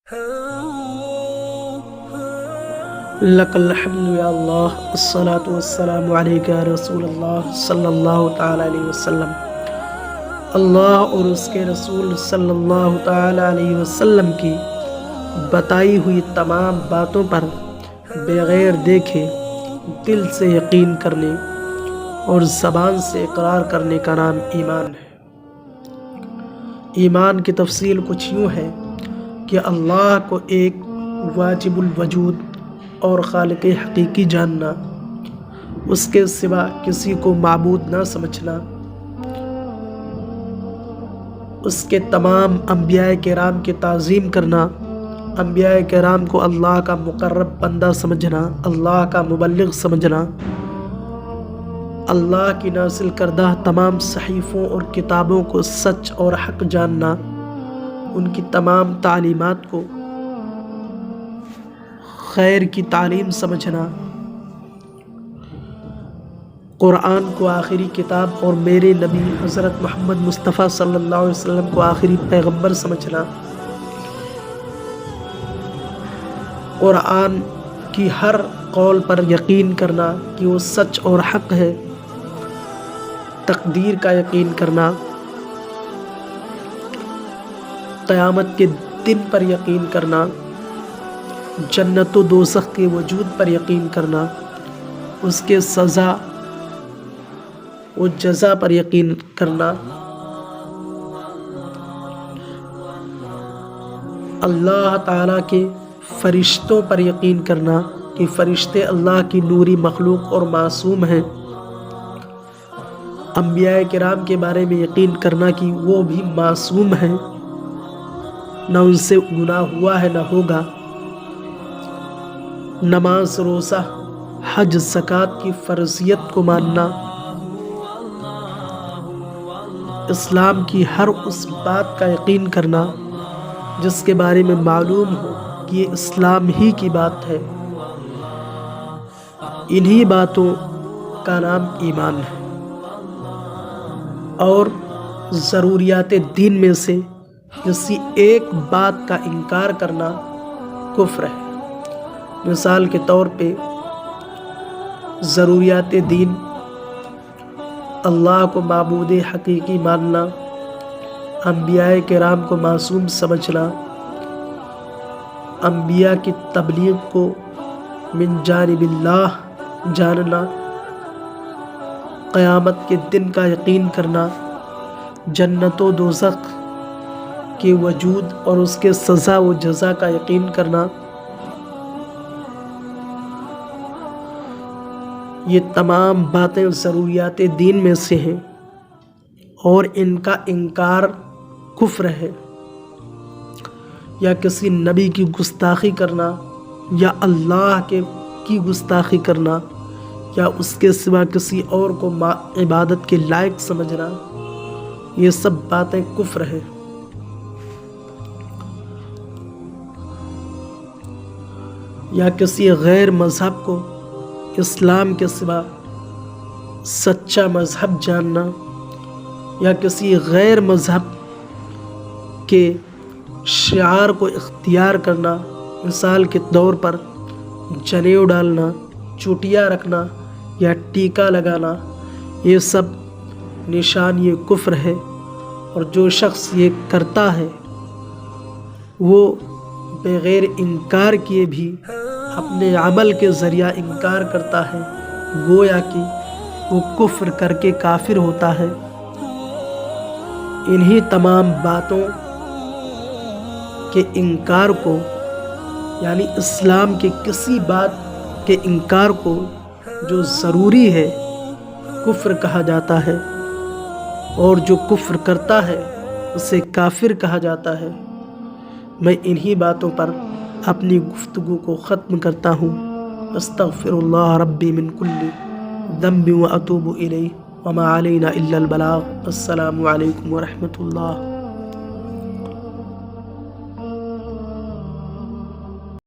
لک الحمد یا اللہ، الصلاۃ والسلام علیک یا رسول اللہ صلی اللہ تعالی علیہ وسلم۔ اللہ اور اس کے رسول صلی اللہ تعالی علیہ وسلم کی بتائی ہوئی تمام باتوں پر بغیر دیکھے دل سے یقین کرنے اور زبان سے اقرار کرنے کا نام ایمان ہے۔ ایمان کی تفصیل کچھ یوں ہے کہ اللہ کو ایک واجب الوجود اور خالق حقیقی جاننا، اس کے سوا کسی کو معبود نہ سمجھنا، اس کے تمام انبیاء کرام کی تعظیم کرنا، انبیاء کرام کو اللہ کا مقرب بندہ سمجھنا، اللہ کا مبلغ سمجھنا، اللہ کی نازل کردہ تمام صحیفوں اور کتابوں کو سچ اور حق جاننا، ان کی تمام تعلیمات کو خیر کی تعلیم سمجھنا، قرآن کو آخری کتاب اور میرے نبی حضرت محمد مصطفیٰ صلی اللہ علیہ وسلم کو آخری پیغمبر سمجھنا، قرآن کی ہر قول پر یقین کرنا کہ وہ سچ اور حق ہے، تقدیر کا یقین کرنا، قیامت کے دن پر یقین کرنا، جنت و دوزخ کے وجود پر یقین کرنا، اس کے سزا و جزا پر یقین کرنا، اللہ تعالیٰ کے فرشتوں پر یقین کرنا کہ فرشتے اللہ کی نوری مخلوق اور معصوم ہیں، انبیاء کرام کے بارے میں یقین کرنا کہ وہ بھی معصوم ہیں، نہ ان سے گناہ ہوا ہے نہ ہوگا، نماز، روزہ، حج، زکوٰۃ کی فرضیت کو ماننا، اسلام کی ہر اس بات کا یقین کرنا جس کے بارے میں معلوم ہو کہ یہ اسلام ہی کی بات ہے، انہی باتوں کا نام ایمان ہے۔ اور ضروریات دین میں سے کسی ایک بات کا انکار کرنا کفر ہے۔ مثال کے طور پہ ضروریات دین، اللہ کو معبود حقیقی ماننا، انبیاء کرام کو معصوم سمجھنا، انبیاء کی تبلیغ کو من جانب اللہ جاننا، قیامت کے دن کا یقین کرنا، جنت و دوزخ کے وجود اور اس کے سزا و جزا کا یقین کرنا، یہ تمام باتیں ضروریات دین میں سے ہیں اور ان کا انکار کفر ہے۔ یا کسی نبی کی گستاخی کرنا، یا اللہ کی گستاخی کرنا، یا اس کے سوا کسی اور کو عبادت کے لائق سمجھنا، یہ سب باتیں کفر ہے۔ یا کسی غیر مذہب کو اسلام کے سوا سچا مذہب جاننا، یا کسی غیر مذہب کے شعار کو اختیار کرنا، مثال کے طور پر جنیو ڈالنا، چوٹیاں رکھنا یا ٹیکا لگانا، یہ سب نشان یہ کفر ہے۔ اور جو شخص یہ کرتا ہے وہ بغیر انکار کیے بھی اپنے عمل کے ذریعہ انکار کرتا ہے، گویا کہ وہ کفر کر کے کافر ہوتا ہے۔ انہی تمام باتوں کے انکار کو، یعنی اسلام کے کسی بات کے انکار کو جو ضروری ہے، کفر کہا جاتا ہے، اور جو کفر کرتا ہے اسے کافر کہا جاتا ہے۔ میں انہی باتوں پر اپنی گفتگو کو ختم کرتا ہوں۔ استغفر اللہ ربی من کل ذنب واتوب الیہ وما علینا الا البلاغ۔ السلام علیکم ورحمۃ اللہ۔